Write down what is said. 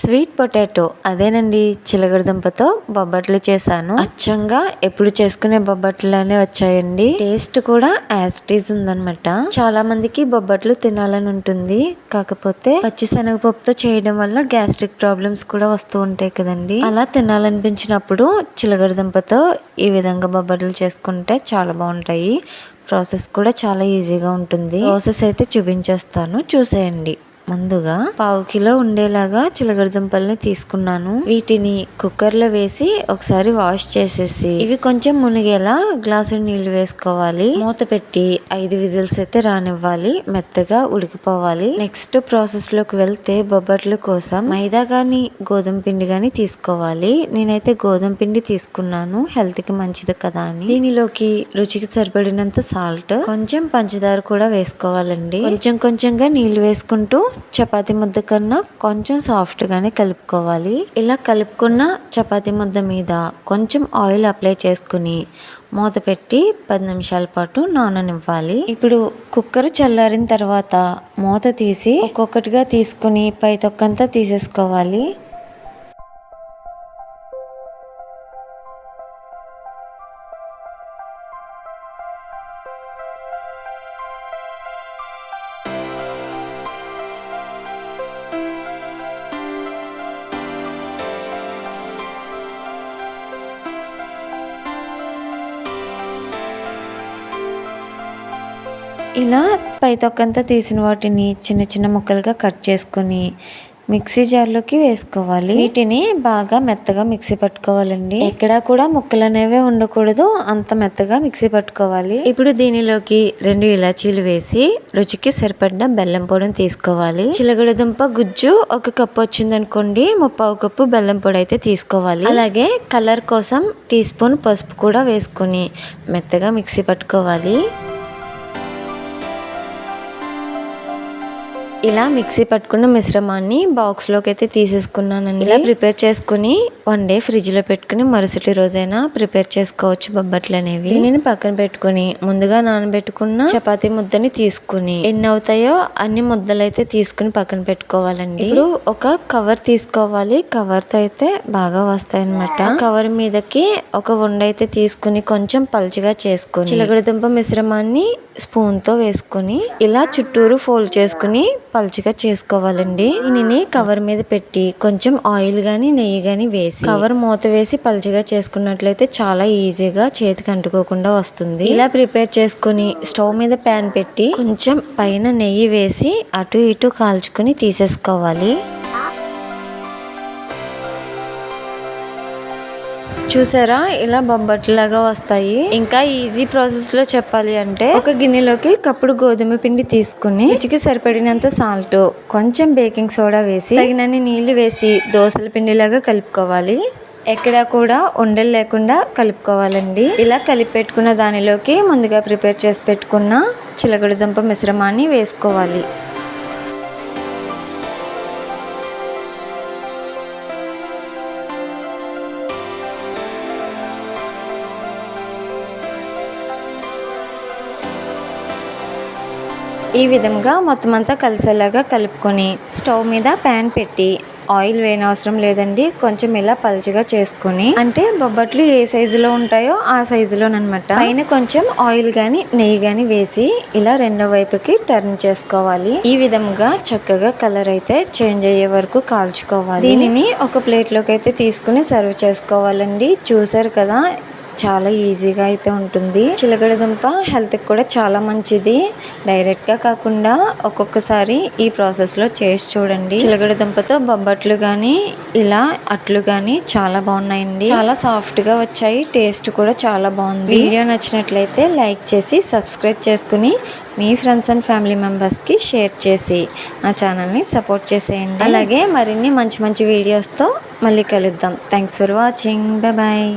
Sweet potato అదేనండి, చిలకడదుంపతో బొబ్బట్లు చేశాను. అచ్చంగా ఎప్పుడు చేసుకునే బొబ్బట్లునే వచ్చాయండి. టేస్ట్ కూడా యాజ్ ఇట్ ఈజ్ ఉందన్నమాట. చాలా మందికి బొబ్బట్లు తినాలని ఉంటుంది, కాకపోతే పచ్చిశనగపప్పుతో చేయడం వల్ల గ్యాస్ట్రిక్ ప్రాబ్లమ్స్ కూడా వస్తూ ఉంటాయి కదండి. అలా తినాలనిపించినప్పుడు చిలకడదుంపతో ఈ విధంగా బొబ్బట్లు చేసుకుంటే చాలా బాగుంటాయి. ప్రాసెస్ కూడా చాలా ఈజీగా ఉంటుంది. ప్రాసెస్ అయితే చూపించేస్తాను, చూసేయండి. ముందుగా 1/2 కిలో ఉండేలాగా చిలకడదుంపల్ని తీసుకున్నాను. వీటిని కుక్కర్లో వేసి ఒకసారి వాష్ చేసేసి ఇవి కొంచెం మునిగేలా గ్లాసు నీళ్లు వేసుకోవాలి. మూత పెట్టి 5 విజిల్స్ అయితే రానివ్వాలి. మెత్తగా ఉడికిపోవాలి. నెక్స్ట్ ప్రాసెస్ లోకి వెళ్తే బొబ్బట్ల కోసం మైదా గాని గోధుమ పిండి గాని తీసుకోవాలి. నేనైతే గోధుమ పిండి తీసుకున్నాను, హెల్త్ కి మంచిది కదా అని. దీనిలోకి రుచికి సరిపడినంత సాల్ట్, కొంచెం పంచదార కూడా వేసుకోవాలండి. కొంచెం కొంచెంగా నీళ్లు వేసుకుంటూ చపాతీ ముద్ద కన్నా కొంచెం సాఫ్ట్ గానే కలుపుకోవాలి. ఇలా కలుపుకున్న చపాతీ ముద్ద మీద కొంచెం ఆయిల్ అప్లై చేసుకుని మూత పెట్టి 10 నిమిషాల పాటు నాననివ్వాలి. ఇప్పుడు కుక్కర్ చల్లారిన తర్వాత మూత తీసి ఒక్కొక్కటిగా తీసుకుని పై తొక్కంతా తీసేసుకోవాలి. ఇలా పై తొక్కంతా తీసిన వాటిని చిన్న చిన్న ముక్కలుగా కట్ చేసుకుని మిక్సీ జార్లోకి వేసుకోవాలి. వీటిని బాగా మెత్తగా మిక్సీ పట్టుకోవాలండి. ఎక్కడా కూడా ముక్కలు అనేవి ఉండకూడదు, అంత మెత్తగా మిక్సీ పట్టుకోవాలి. ఇప్పుడు దీనిలోకి 2 ఇలాచీలు వేసి రుచికి సరిపడిన బెల్లం పొడిని తీసుకోవాలి. చిలకడదుంప గుజ్జు 1 కప్పు వచ్చిందనుకోండి, 3/4 కప్పు బెల్లం పొడి అయితే తీసుకోవాలి. అలాగే కలర్ కోసం టీ స్పూన్ పసుపు కూడా వేసుకుని మెత్తగా మిక్సీ పట్టుకోవాలి. ఇలా మిక్సీ పట్టుకున్న మిశ్రమాన్ని బాక్స్లోకి అయితే తీసేసుకున్నానండి. ఇలా ప్రిపేర్ చేసుకుని 1 డే ఫ్రిడ్జ్లో పెట్టుకుని మరుసటి రోజైనా ప్రిపేర్ చేసుకోవచ్చు బొబ్బట్లు అనేవి. దీనిని పక్కన పెట్టుకుని ముందుగా నానబెట్టుకున్న చపాతీ ముద్దని తీసుకుని ఎన్ని అవుతాయో అన్ని ముద్దలు అయితే తీసుకుని పక్కన పెట్టుకోవాలండి. ఇప్పుడు ఒక కవర్ తీసుకోవాలి. కవర్తో అయితే బాగా వస్తాయి అన్నమాట. కవర్ మీదకి ఒక ఉండ అయితే తీసుకుని కొంచెం పలుచగా చేసుకుని చిలకడదుంప మిశ్రమాన్ని స్పూన్ తో వేసుకుని ఇలా చుట్టూరు ఫోల్డ్ చేసుకుని పలుచగా చేసుకోవాలండి. దీనిని కవర్ మీద పెట్టి కొంచెం ఆయిల్ గాని నెయ్యి గాని వేసి కవర్ మూత వేసి పలుచగా చేసుకున్నట్లయితే చాలా ఈజీగా చేతికి అంటుకోకుండా వస్తుంది. ఇలా ప్రిపేర్ చేసుకుని స్టవ్ మీద ప్యాన్ పెట్టి కొంచెం పైన నెయ్యి వేసి అటు ఇటు కాల్చుకుని తీసేసుకోవాలి. చూసారా, ఇలా బొబ్బట్లాగా వస్తాయి. ఇంకా ఈజీ ప్రాసెస్ లో చెప్పాలి అంటే ఒక గిన్నెలోకి కప్పుడు గోధుమ పిండి తీసుకుని రుచికి సరిపడినంత సాల్ట్, కొంచెం బేకింగ్ సోడా వేసి తగినన్ని నీళ్లు వేసి దోసల పిండిలాగా కలుపుకోవాలి. ఎక్కడా కూడా ఉండలు లేకుండా కలుపుకోవాలండి. ఇలా కలిపి పెట్టుకున్న దానిలోకి ముందుగా ప్రిపేర్ చేసి పెట్టుకున్న చిలకడదుంప మిశ్రమాన్ని వేసుకోవాలి. ఈ విధంగా మొత్తం అంతా కలిసేలాగా కలుపుకొని స్టవ్ మీద ప్యాన్ పెట్టి ఆయిల్ వేయనవసరం లేదండి, కొంచెం ఇలా పలుచగా చేసుకుని, అంటే బొబ్బట్లు ఏ సైజులో ఉంటాయో ఆ సైజులోనమాట పైన కొంచెం ఆయిల్ గాని నెయ్యి గాని వేసి ఇలా రెండో వైపుకి టర్న్ చేసుకోవాలి. ఈ విధంగా చక్కగా కలర్ అయితే చేంజ్ అయ్యే వరకు కాల్చుకోవాలి. దీనిని ఒక ప్లేట్ లోకి అయితే తీసుకుని సర్వ్ చేసుకోవాలండి. చూసారు కదా, చాలా ఈజీగా అయితే ఉంటుంది. చిలకడదుంప హెల్త్కి కూడా చాలా మంచిది. డైరెక్ట్గా కాకుండా ఒక్కొక్కసారి ఈ ప్రాసెస్లో చేసి చూడండి. చిలకడదుంపతో బొబ్బట్లు కానీ ఇలా అట్లు కానీ చాలా బాగున్నాయండి. చాలా సాఫ్ట్గా వచ్చాయి, టేస్ట్ కూడా చాలా బాగుంది. వీడియో నచ్చినట్లయితే లైక్ చేసి సబ్స్క్రైబ్ చేసుకుని మీ ఫ్రెండ్స్ అండ్ ఫ్యామిలీ మెంబర్స్కి షేర్ చేసి నా ఛానల్ని సపోర్ట్ చేసేయండి. అలాగే మరిన్ని మంచి మంచి వీడియోస్తో మళ్ళీ కలుద్దాం. Thanks for watching. బాయ్.